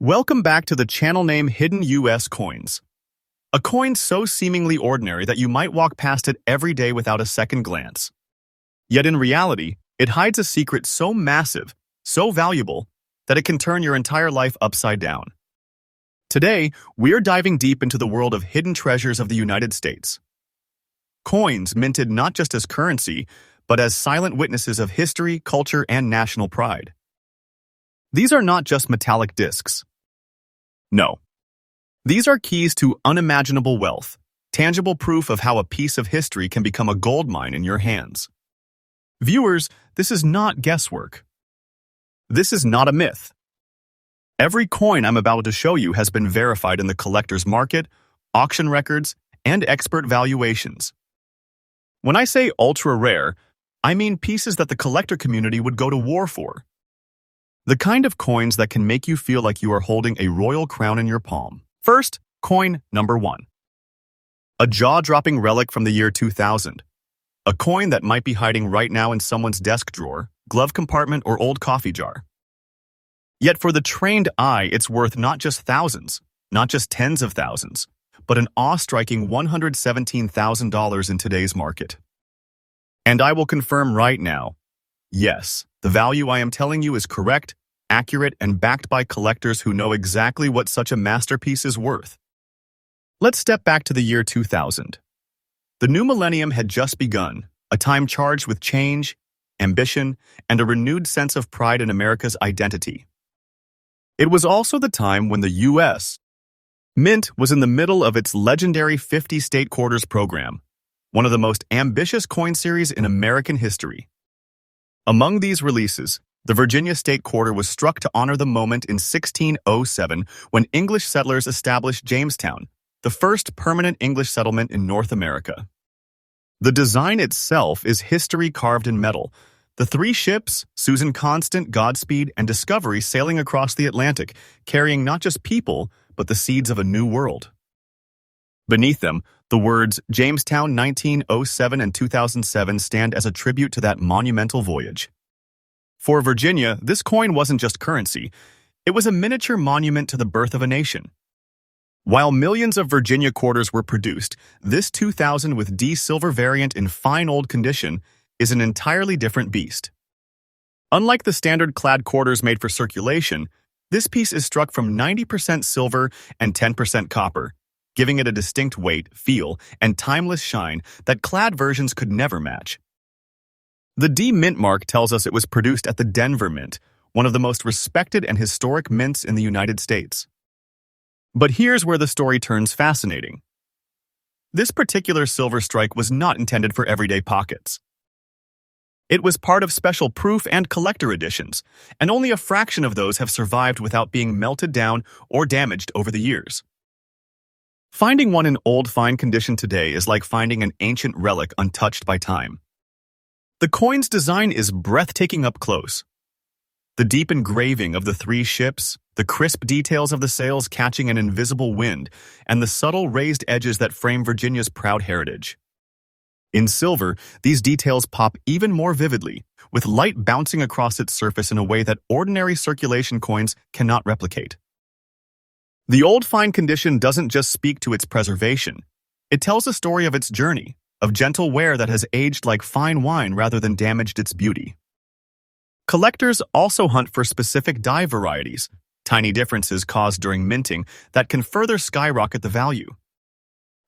Welcome back to the channel name Hidden US Coins. A coin so seemingly ordinary that you might walk past it every day without a second glance. Yet in reality, it hides a secret so massive, so valuable, that it can turn your entire life upside down. Today, we're diving deep into the world of hidden treasures of the United States. Coins minted not just as currency, but as silent witnesses of history, culture, and national pride. These are not just metallic discs. No. These are keys to unimaginable wealth, tangible proof of how a piece of history can become a gold mine in your hands. Viewers, this is not guesswork. This is not a myth. Every coin I'm about to show you has been verified in the collector's market, auction records, and expert valuations. When I say ultra rare, I mean pieces that the collector community would go to war for. The kind of coins that can make you feel like you are holding a royal crown in your palm. First, coin number 1. A jaw-dropping relic from the year 2000. A coin that might be hiding right now in someone's desk drawer, glove compartment, or old coffee jar. Yet for the trained eye, it's worth not just thousands, not just tens of thousands, but an awe-striking $117,000 in today's market. And I will confirm right now, yes, the value I am telling you is correct, accurate, and backed by collectors who know exactly what such a masterpiece is worth. Let's step back to the year 2000. The new millennium had just begun, a time charged with change, ambition, and a renewed sense of pride in America's identity. It was also the time when the U.S. Mint was in the middle of its legendary 50 State Quarters program, one of the most ambitious coin series in American history. Among these releases, the Virginia State Quarter was struck to honor the moment in 1607 when English settlers established Jamestown, the first permanent English settlement in North America. The design itself is history carved in metal. The three ships, Susan Constant, Godspeed, and Discovery, sailing across the Atlantic, carrying not just people, but the seeds of a new world. Beneath them, the words Jamestown 1907 and 2007 stand as a tribute to that monumental voyage. For Virginia, this coin wasn't just currency, it was a miniature monument to the birth of a nation. While millions of Virginia quarters were produced, this 2000 with D silver variant in fine old condition is an entirely different beast. Unlike the standard clad quarters made for circulation, this piece is struck from 90% silver and 10% copper, giving it a distinct weight, feel, and timeless shine that clad versions could never match. The D Mint mark tells us it was produced at the Denver Mint, one of the most respected and historic mints in the United States. But here's where the story turns fascinating. This particular silver strike was not intended for everyday pockets. It was part of special proof and collector editions, and only a fraction of those have survived without being melted down or damaged over the years. Finding one in old fine condition today is like finding an ancient relic untouched by time. The coin's design is breathtaking up close. The deep engraving of the three ships, the crisp details of the sails catching an invisible wind, and the subtle raised edges that frame Virginia's proud heritage. In silver, these details pop even more vividly, with light bouncing across its surface in a way that ordinary circulation coins cannot replicate. The old fine condition doesn't just speak to its preservation. It tells a story of its journey, of gentle wear that has aged like fine wine rather than damaged its beauty. Collectors also hunt for specific die varieties, tiny differences caused during minting that can further skyrocket the value.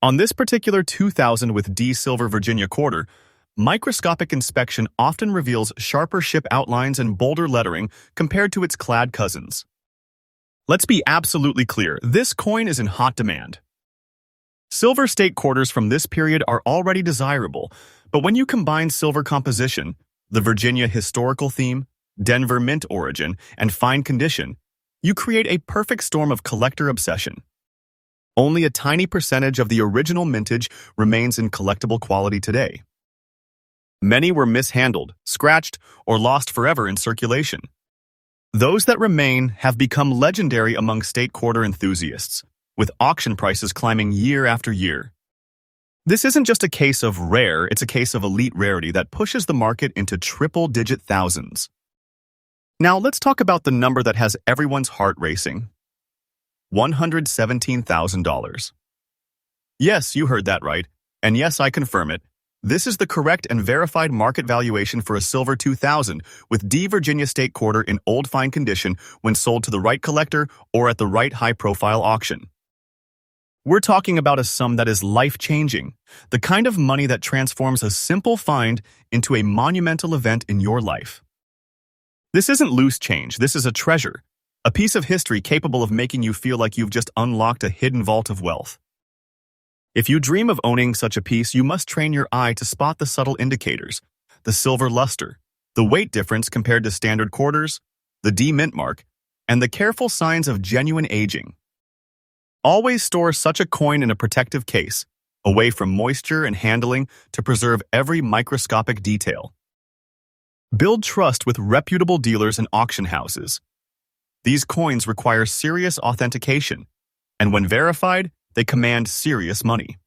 On this particular 2000 with D silver Virginia quarter, microscopic inspection often reveals sharper ship outlines and bolder lettering compared to its clad cousins. Let's be absolutely clear, this coin is in hot demand. Silver state quarters from this period are already desirable, but when you combine silver composition, the Virginia historical theme, Denver Mint origin, and fine condition, you create a perfect storm of collector obsession. Only a tiny percentage of the original mintage remains in collectible quality today. Many were mishandled, scratched, or lost forever in circulation. Those that remain have become legendary among state quarter enthusiasts, with auction prices climbing year after year. This isn't just a case of rare, it's a case of elite rarity that pushes the market into triple-digit thousands. Now let's talk about the number that has everyone's heart racing. $117,000. Yes, you heard that right. And yes, I confirm it. This is the correct and verified market valuation for a silver 2000 with D Virginia State Quarter in old fine condition when sold to the right collector or at the right high-profile auction. We're talking about a sum that is life-changing, the kind of money that transforms a simple find into a monumental event in your life. This isn't loose change, this is a treasure, a piece of history capable of making you feel like you've just unlocked a hidden vault of wealth. If you dream of owning such a piece, you must train your eye to spot the subtle indicators, the silver luster, the weight difference compared to standard quarters, the D mint mark, and the careful signs of genuine aging. Always store such a coin in a protective case, away from moisture and handling to preserve every microscopic detail. Build trust with reputable dealers and auction houses. These coins require serious authentication, and when verified, they command serious money.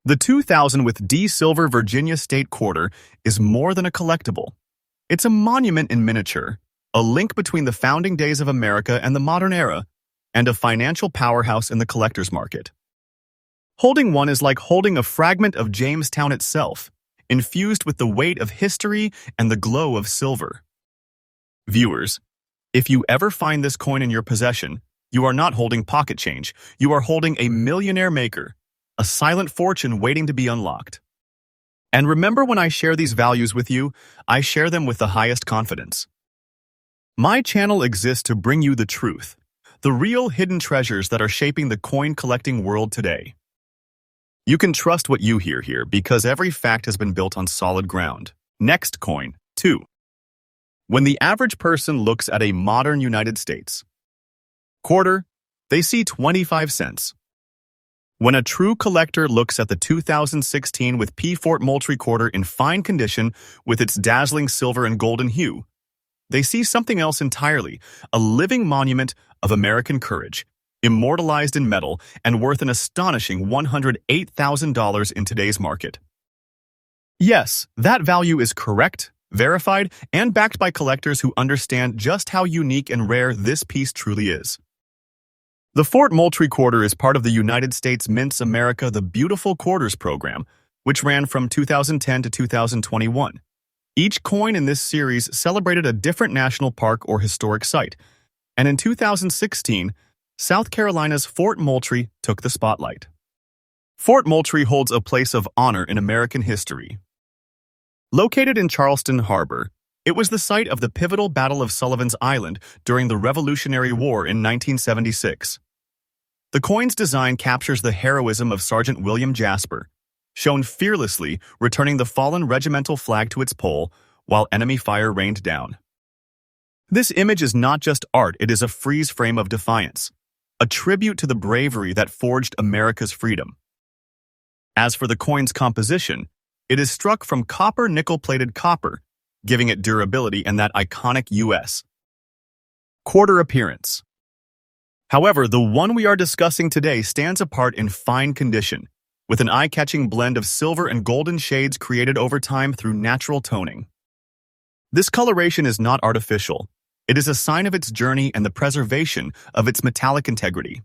The 2000 with D Silver Virginia State Quarter is more than a collectible. It's a monument in miniature, a link between the founding days of America and the modern era, and a financial powerhouse in the collector's market. Holding one is like holding a fragment of Jamestown itself, infused with the weight of history and the glow of silver. Viewers, if you ever find this coin in your possession, you are not holding pocket change. You are holding a millionaire maker, a silent fortune waiting to be unlocked. And remember, when I share these values with you, I share them with the highest confidence. My channel exists to bring you the truth, the real hidden treasures that are shaping the coin collecting world today. You can trust what you hear here because every fact has been built on solid ground. Next coin, 2. When the average person looks at a modern United States quarter, they see 25 cents. When a true collector looks at the 2016 with P. Fort Moultrie quarter in fine condition with its dazzling silver and golden hue, they see something else entirely, a living monument of American courage, immortalized in metal and worth an astonishing $108,000 in today's market. Yes, that value is correct, verified, and backed by collectors who understand just how unique and rare this piece truly is. The Fort Moultrie Quarter is part of the United States Mint's America the Beautiful Quarters program, which ran from 2010 to 2021. Each coin in this series celebrated a different national park or historic site, and in 2016, South Carolina's Fort Moultrie took the spotlight. Fort Moultrie holds a place of honor in American history. Located in Charleston Harbor, it was the site of the pivotal Battle of Sullivan's Island during the Revolutionary War in 1976. The coin's design captures the heroism of Sergeant William Jasper, shown fearlessly returning the fallen regimental flag to its pole while enemy fire rained down. This image is not just art, it is a freeze frame of defiance, a tribute to the bravery that forged America's freedom. As for the coin's composition, it is struck from copper nickel-plated copper, giving it durability and that iconic U.S. quarter appearance. However, the one we are discussing today stands apart in fine condition, with an eye-catching blend of silver and golden shades created over time through natural toning. This coloration is not artificial. It is a sign of its journey and the preservation of its metallic integrity.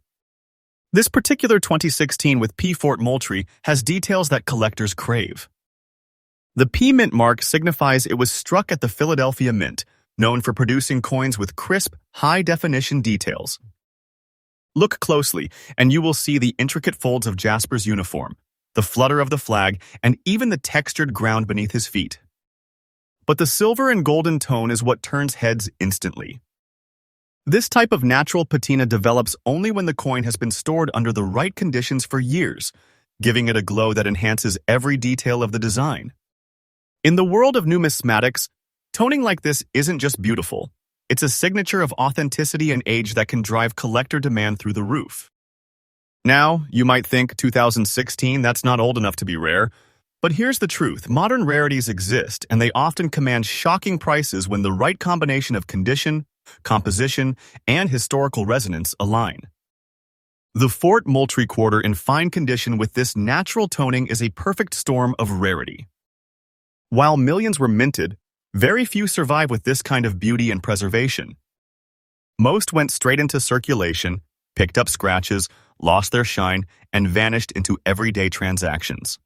This particular 2016 with P. Fort Moultrie has details that collectors crave. The P Mint mark signifies it was struck at the Philadelphia Mint, known for producing coins with crisp, high-definition details. Look closely, and you will see the intricate folds of Jasper's uniform, the flutter of the flag, and even the textured ground beneath his feet. But the silver and golden tone is what turns heads instantly. This type of natural patina develops only when the coin has been stored under the right conditions for years, giving it a glow that enhances every detail of the design. In the world of numismatics, toning like this isn't just beautiful. It's a signature of authenticity and age that can drive collector demand through the roof. Now, you might think 2016, that's not old enough to be rare. But here's the truth. Modern rarities exist, and they often command shocking prices when the right combination of condition, composition, and historical resonance align. The Fort Moultrie quarter in fine condition with this natural toning is a perfect storm of rarity. While millions were minted, very few survive with this kind of beauty and preservation. Most went straight into circulation, picked up scratches, lost their shine, and vanished into everyday transactions.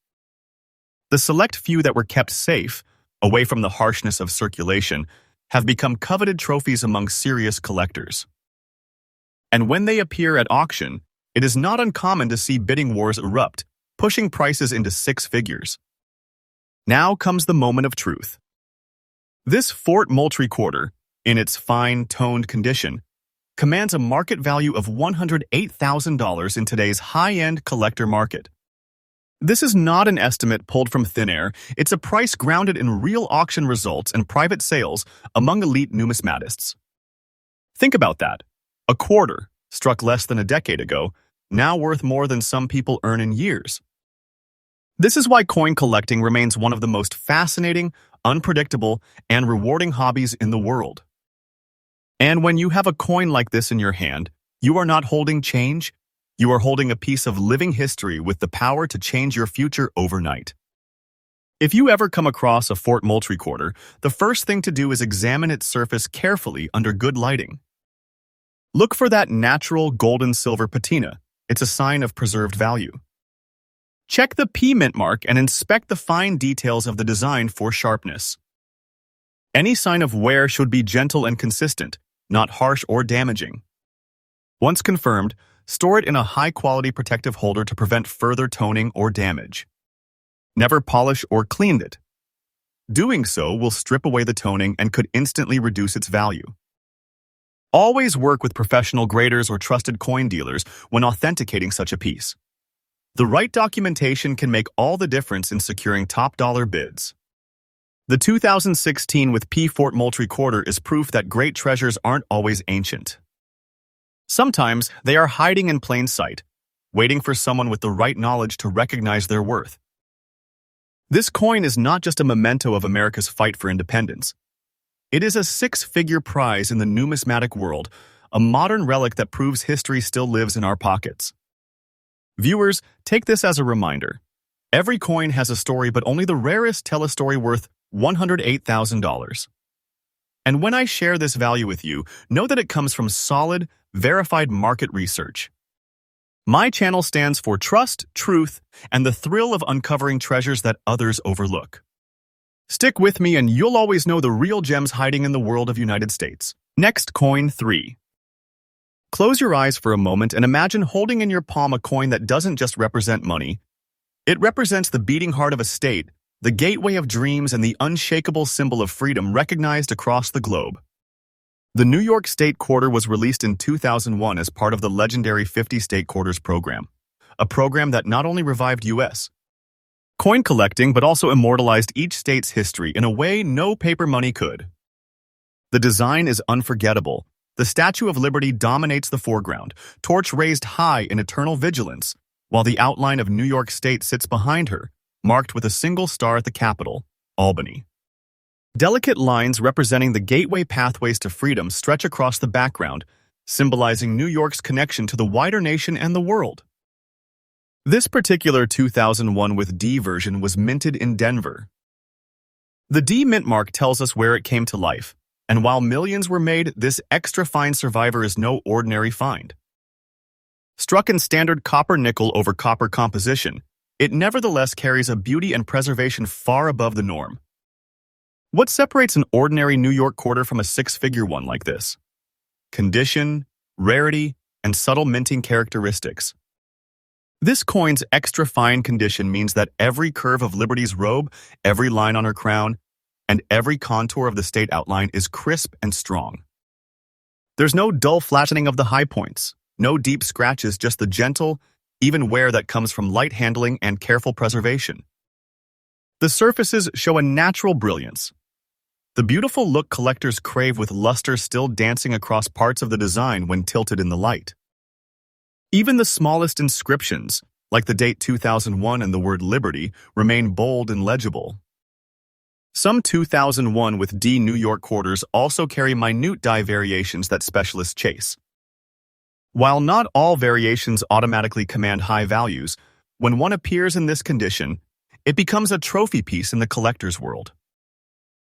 The select few that were kept safe, away from the harshness of circulation, have become coveted trophies among serious collectors. And when they appear at auction, it is not uncommon to see bidding wars erupt, pushing prices into six figures. Now comes the moment of truth. This Fort Moultrie quarter, in its fine, toned condition, commands a market value of $108,000 in today's high-end collector market. This is not an estimate pulled from thin air. It's a price grounded in real auction results and private sales among elite numismatists. Think about that. A quarter, struck less than a decade ago, now worth more than some people earn in years. This is why coin collecting remains one of the most fascinating, unpredictable, and rewarding hobbies in the world. And when you have a coin like this in your hand, you are not holding change, you are holding a piece of living history with the power to change your future overnight. If you ever come across a Fort Moultrie quarter, the first thing to do is examine its surface carefully under good lighting. Look for that natural gold-and-silver patina. It's a sign of preserved value. Check the P mint mark and inspect the fine details of the design for sharpness. Any sign of wear should be gentle and consistent, not harsh or damaging. Once confirmed, store it in a high-quality protective holder to prevent further toning or damage. Never polish or clean it. Doing so will strip away the toning and could instantly reduce its value. Always work with professional graders or trusted coin dealers when authenticating such a piece. The right documentation can make all the difference in securing top-dollar bids. The 2016 with P Fort Moultrie quarter is proof that great treasures aren't always ancient. Sometimes they are hiding in plain sight, waiting for someone with the right knowledge to recognize their worth. This coin is not just a memento of America's fight for independence. It is a six-figure prize in the numismatic world, a modern relic that proves history still lives in our pockets. Viewers, take this as a reminder. Every coin has a story, but only the rarest tell a story worth $108,000. And when I share this value with you, know that it comes from solid, verified market research. My channel stands for trust, truth, and the thrill of uncovering treasures that others overlook. Stick with me and you'll always know the real gems hiding in the world of United States. Next, coin 3. Close your eyes for a moment and imagine holding in your palm a coin that doesn't just represent money. It represents the beating heart of a state, the gateway of dreams, and the unshakable symbol of freedom recognized across the globe. The New York State Quarter was released in 2001 as part of the legendary 50 State Quarters program, a program that not only revived U.S. coin collecting but also immortalized each state's history in a way no paper money could. The design is unforgettable. The Statue of Liberty dominates the foreground, torch raised high in eternal vigilance, while the outline of New York State sits behind her, marked with a single star at the capital, Albany. Delicate lines representing the gateway pathways to freedom stretch across the background, symbolizing New York's connection to the wider nation and the world. This particular 2001 with D version was minted in Denver. The D mint mark tells us where it came to life, and while millions were made, this extra fine survivor is no ordinary find. Struck in standard copper-nickel over copper composition, it nevertheless carries a beauty and preservation far above the norm. What separates an ordinary New York quarter from a six-figure one like this? Condition, rarity, and subtle minting characteristics. This coin's extra fine condition means that every curve of Liberty's robe, every line on her crown, and every contour of the state outline is crisp and strong. There's no dull flattening of the high points, no deep scratches, just the gentle, even wear that comes from light handling and careful preservation. The surfaces show a natural brilliance. The beautiful look collectors crave with luster still dancing across parts of the design when tilted in the light. Even the smallest inscriptions, like the date 2001 and the word Liberty, remain bold and legible. Some 2001 with D New York quarters also carry minute die variations that specialists chase. While not all variations automatically command high values, when one appears in this condition, it becomes a trophy piece in the collector's world.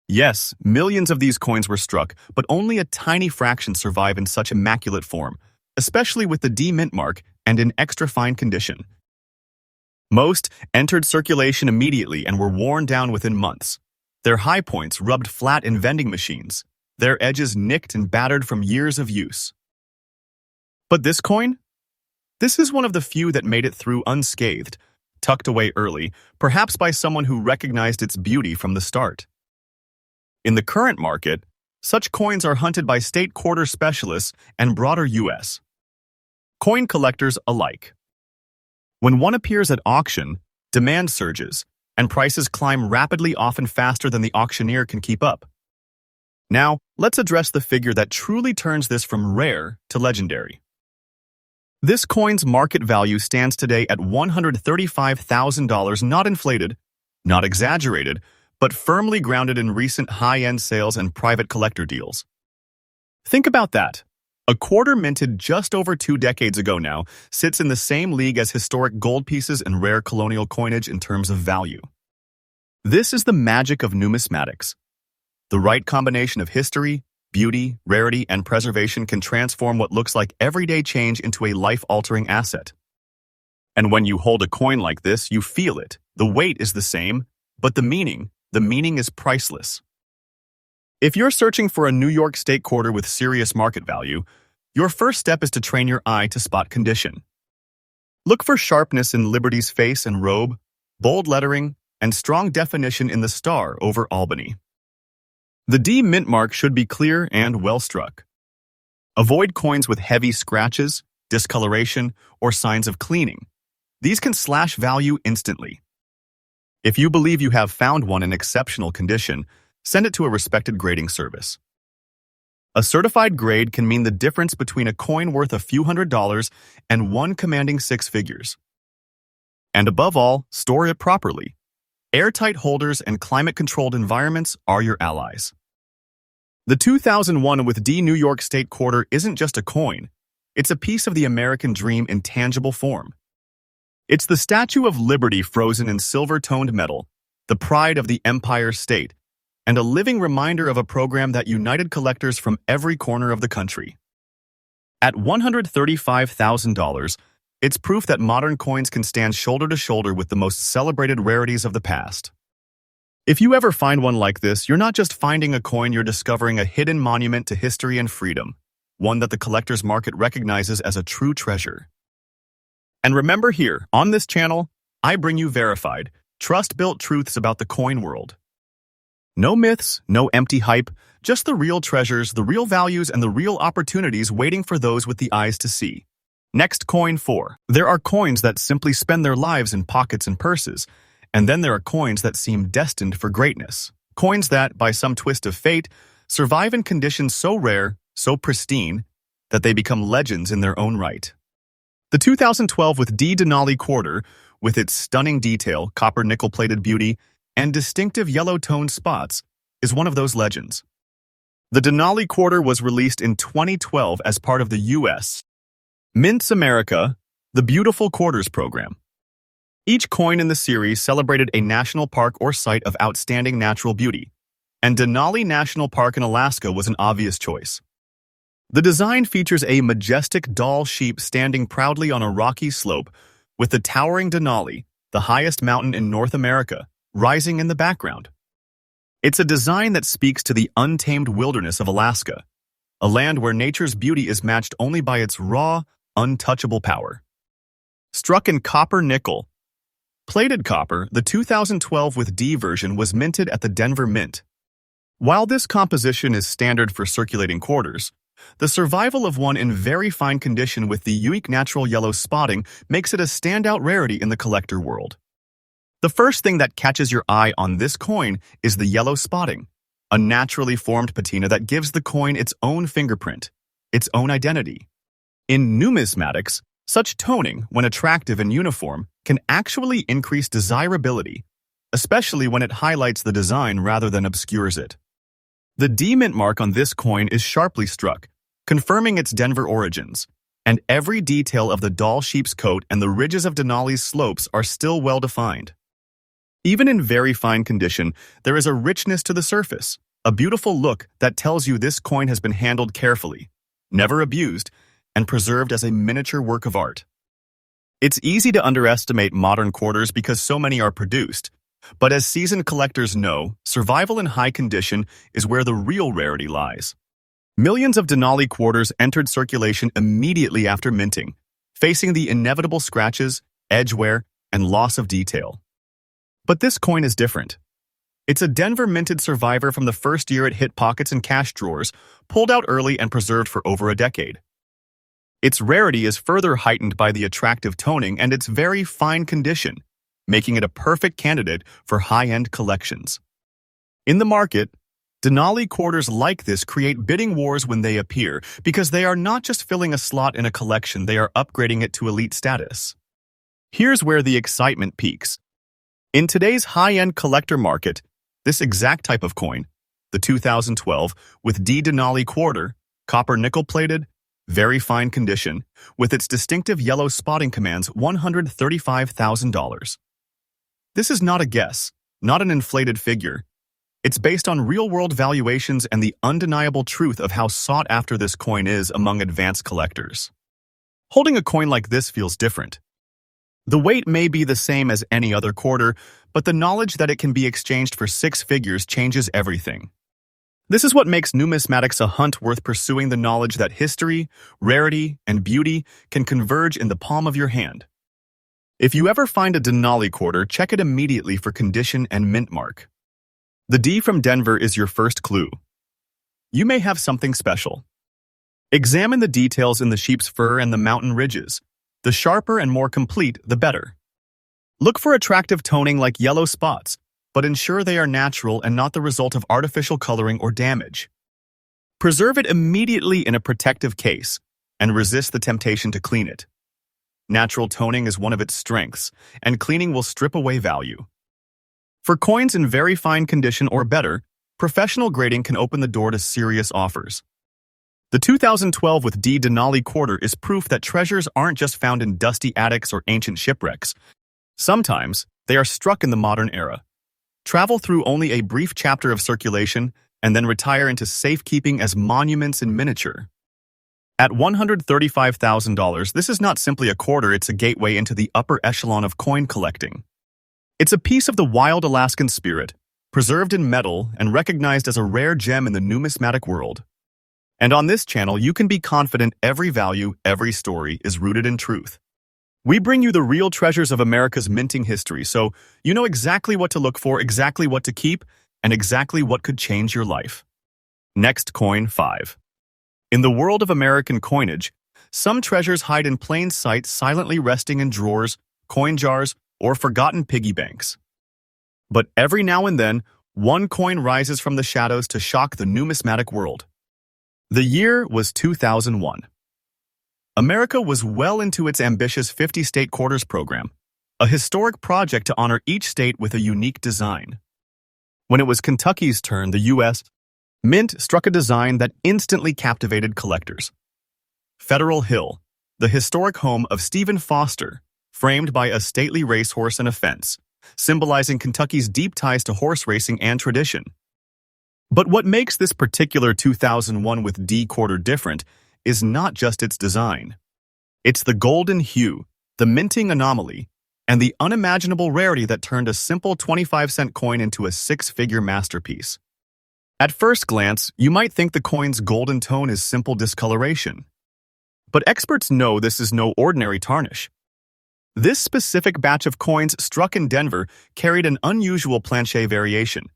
Yes, millions of these coins were struck, but only a tiny fraction survive in such immaculate form, especially with the D mint mark and in extra fine condition. Most entered circulation immediately and were worn down within months, their high points rubbed flat in vending machines, their edges nicked and battered from years of use. But this coin? This is one of the few that made it through unscathed, tucked away early, perhaps by someone who recognized its beauty from the start. In the current market, such coins are hunted by state quarter specialists and broader U.S. coin collectors alike. When one appears at auction, demand surges, and prices climb rapidly, often faster than the auctioneer can keep up. Now, let's address the figure that truly turns this from rare to legendary. This coin's market value stands today at $135,000, not inflated, not exaggerated, but firmly grounded in recent high-end sales and private collector deals. Think about that. A quarter minted just over 2 decades ago now sits in the same league as historic gold pieces and rare colonial coinage in terms of value. This is the magic of numismatics. The right combination of history, beauty, rarity, and preservation can transform what looks like everyday change into a life-altering asset. And when you hold a coin like this, you feel it. The weight is the same, but the meaning is priceless. If you're searching for a New York State quarter with serious market value, your first step is to train your eye to spot condition. Look for sharpness in Liberty's face and robe, bold lettering, and strong definition in the star over Albany. The D mint mark should be clear and well struck. Avoid coins with heavy scratches, discoloration, or signs of cleaning. These can slash value instantly. If you believe you have found one in exceptional condition, send it to a respected grading service. A certified grade can mean the difference between a coin worth a few $100s and one commanding 6 figures. And above all, store it properly. Airtight holders and climate-controlled environments are your allies. The 2001 with D New York State quarter isn't just a coin. It's a piece of the American dream in tangible form. It's the Statue of Liberty frozen in silver-toned metal, the pride of the Empire State, and a living reminder of a program that united collectors from every corner of the country. At $135,000, it's proof that modern coins can stand shoulder to shoulder with the most celebrated rarities of the past. If you ever find one like this, you're not just finding a coin, you're discovering a hidden monument to history and freedom, one that the collector's market recognizes as a true treasure. And remember, here, on this channel, I bring you verified, trust-built truths about the coin world. No myths, no empty hype, just the real treasures, the real values, and the real opportunities waiting for those with the eyes to see. Next, coin 4. There are coins that simply spend their lives in pockets and purses, and then there are coins that seem destined for greatness. Coins that, by some twist of fate, survive in conditions so rare, so pristine, that they become legends in their own right. The 2012 with D Denali quarter, with its stunning detail, copper nickel-plated beauty, and distinctive yellow-toned spots, is one of those legends. The Denali quarter was released in 2012 as part of the U.S. Mints America, the Beautiful Quarters program. Each coin in the series celebrated a national park or site of outstanding natural beauty, and Denali National Park in Alaska was an obvious choice. The design features a majestic Dall sheep standing proudly on a rocky slope, with the towering Denali, the highest mountain in North America, rising in the background. It's a design that speaks to the untamed wilderness of Alaska, a land where nature's beauty is matched only by its raw, untouchable power. Struck in copper nickel, plated copper, the 2012 with D version was minted at the Denver Mint. While this composition is standard for circulating quarters, the survival of one in very fine condition with the unique natural yellow spotting makes it a standout rarity in the collector world. The first thing that catches your eye on this coin is the yellow spotting, a naturally formed patina that gives the coin its own fingerprint, its own identity. In numismatics, such toning, when attractive and uniform, can actually increase desirability, especially when it highlights the design rather than obscures it. The D mint mark on this coin is sharply struck, confirming its Denver origins, and every detail of the Dall sheep's coat and the ridges of Denali's slopes are still well defined. Even in very fine condition, there is a richness to the surface, a beautiful look that tells you this coin has been handled carefully, never abused, and preserved as a miniature work of art. It's easy to underestimate modern quarters because so many are produced, but as seasoned collectors know, survival in high condition is where the real rarity lies. Millions of Denali quarters entered circulation immediately after minting, facing the inevitable scratches, edge wear, and loss of detail. But this coin is different. It's a Denver minted survivor from the first year it hit pockets and cash drawers, pulled out early and preserved for over a decade. Its rarity is further heightened by the attractive toning and its very fine condition, making it a perfect candidate for high-end collections. In the market, Denali quarters like this create bidding wars when they appear because they are not just filling a slot in a collection, they are upgrading it to elite status. Here's where the excitement peaks. In today's high-end collector market, this exact type of coin, the 2012 with D Denali quarter, copper nickel-plated, very fine condition, with its distinctive yellow spotting commands $135,000. This is not a guess, not an inflated figure. It's based on real-world valuations and the undeniable truth of how sought after this coin is among advanced collectors. Holding a coin like this feels different. The weight may be the same as any other quarter, but the knowledge that it can be exchanged for six figures changes everything. This is what makes numismatics a hunt worth pursuing, the knowledge that history, rarity, and beauty can converge in the palm of your hand. If you ever find a Denali quarter, check it immediately for condition and mint mark. The D from Denver is your first clue. You may have something special. Examine the details in the sheep's fur and the mountain ridges. The sharper and more complete, the better. Look for attractive toning like yellow spots, but ensure they are natural and not the result of artificial coloring or damage. Preserve it immediately in a protective case and resist the temptation to clean it. Natural toning is one of its strengths, and cleaning will strip away value. For coins in very fine condition or better, professional grading can open the door to serious offers. The 2012 with D Denali quarter is proof that treasures aren't just found in dusty attics or ancient shipwrecks. Sometimes, they are struck in the modern era. Travel through only a brief chapter of circulation and then retire into safekeeping as monuments in miniature. At $135,000, this is not simply a quarter, it's a gateway into the upper echelon of coin collecting. It's a piece of the wild Alaskan spirit, preserved in metal and recognized as a rare gem in the numismatic world. And on this channel, you can be confident every value, every story is rooted in truth. We bring you the real treasures of America's minting history, so you know exactly what to look for, exactly what to keep, and exactly what could change your life. Next coin 5. In the world of American coinage, some treasures hide in plain sight, silently resting in drawers, coin jars, or forgotten piggy banks. But every now and then, one coin rises from the shadows to shock the numismatic world. The year was 2001. America was well into its ambitious 50-state quarters program, a historic project to honor each state with a unique design. When it was Kentucky's turn, the U.S. Mint struck a design that instantly captivated collectors. Federal Hill, the historic home of Stephen Foster, framed by a stately racehorse and a fence, symbolizing Kentucky's deep ties to horse racing and tradition. But what makes this particular 2001 with D quarter different is not just its design. It's the golden hue, the minting anomaly, and the unimaginable rarity that turned a simple 25-cent coin into a six-figure masterpiece. At first glance, you might think the coin's golden tone is simple discoloration. But experts know this is no ordinary tarnish. This specific batch of coins struck in Denver carried an unusual planchet variation.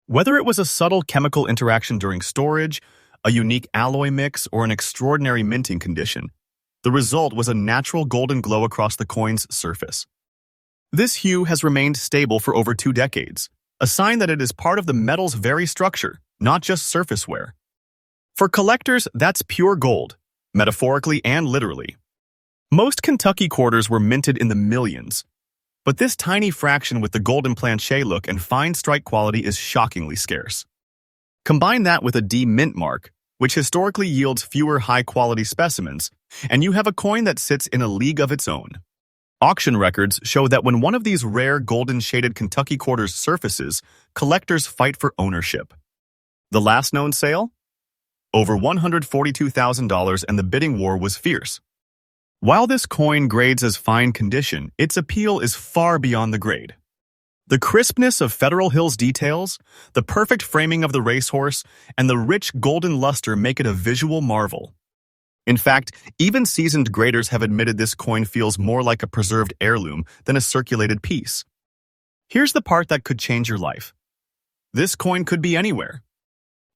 Whether it was a subtle chemical interaction during storage, a unique alloy mix, or an extraordinary minting condition, the result was a natural golden glow across the coin's surface. This hue has remained stable for over 2 decades, a sign that it is part of the metal's very structure, not just surface wear. For collectors, that's pure gold, metaphorically and literally. Most Kentucky quarters were minted in the millions, but this tiny fraction with the golden planchet look and fine strike quality is shockingly scarce. Combine that with a D mint mark, which historically yields fewer high-quality specimens, and you have a coin that sits in a league of its own. Auction records show that when one of these rare golden-shaded Kentucky quarters surfaces, collectors fight for ownership. The last known sale? over $142,000, and the bidding war was fierce. While this coin grades as fine condition, its appeal is far beyond the grade. The crispness of Federal Hill's details, the perfect framing of the racehorse, and the rich golden luster make it a visual marvel. In fact, even seasoned graders have admitted this coin feels more like a preserved heirloom than a circulated piece. Here's the part that could change your life. This coin could be anywhere.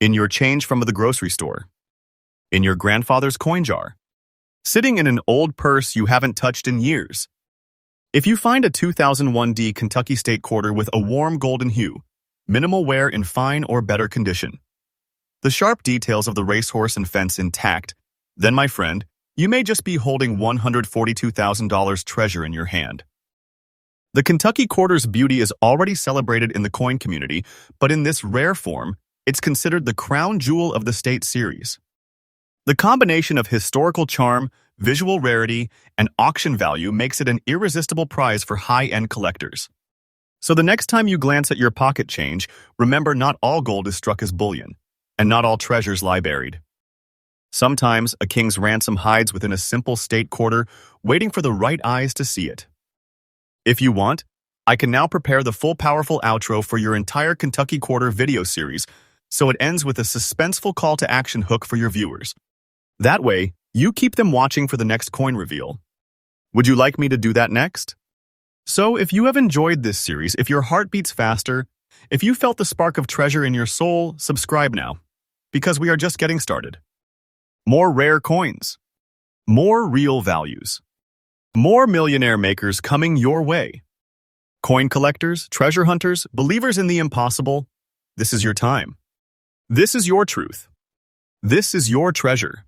In your change from the grocery store. In your grandfather's coin jar. Sitting in an old purse you haven't touched in years. If you find a 2001 Kentucky State quarter with a warm golden hue, minimal wear in fine or better condition, the sharp details of the racehorse and fence intact, then, my friend, you may just be holding $142,000 treasure in your hand. The Kentucky quarter's beauty is already celebrated in the coin community, but in this rare form, it's considered the crown jewel of the state series. The combination of historical charm, visual rarity, and auction value makes it an irresistible prize for high-end collectors. So the next time you glance at your pocket change, remember not all gold is struck as bullion, and not all treasures lie buried. Sometimes a king's ransom hides within a simple state quarter, waiting for the right eyes to see it. If you want, I can now prepare the full powerful outro for your entire Kentucky Quarter video series, so it ends with a suspenseful call to action hook for your viewers. That way, you keep them watching for the next coin reveal. Would you like me to do that next? So, if you have enjoyed this series, if your heart beats faster, if you felt the spark of treasure in your soul, subscribe now, because we are just getting started. More rare coins. More real values. More millionaire makers coming your way. Coin collectors, treasure hunters, believers in the impossible, this is your time. This is your truth. This is your treasure.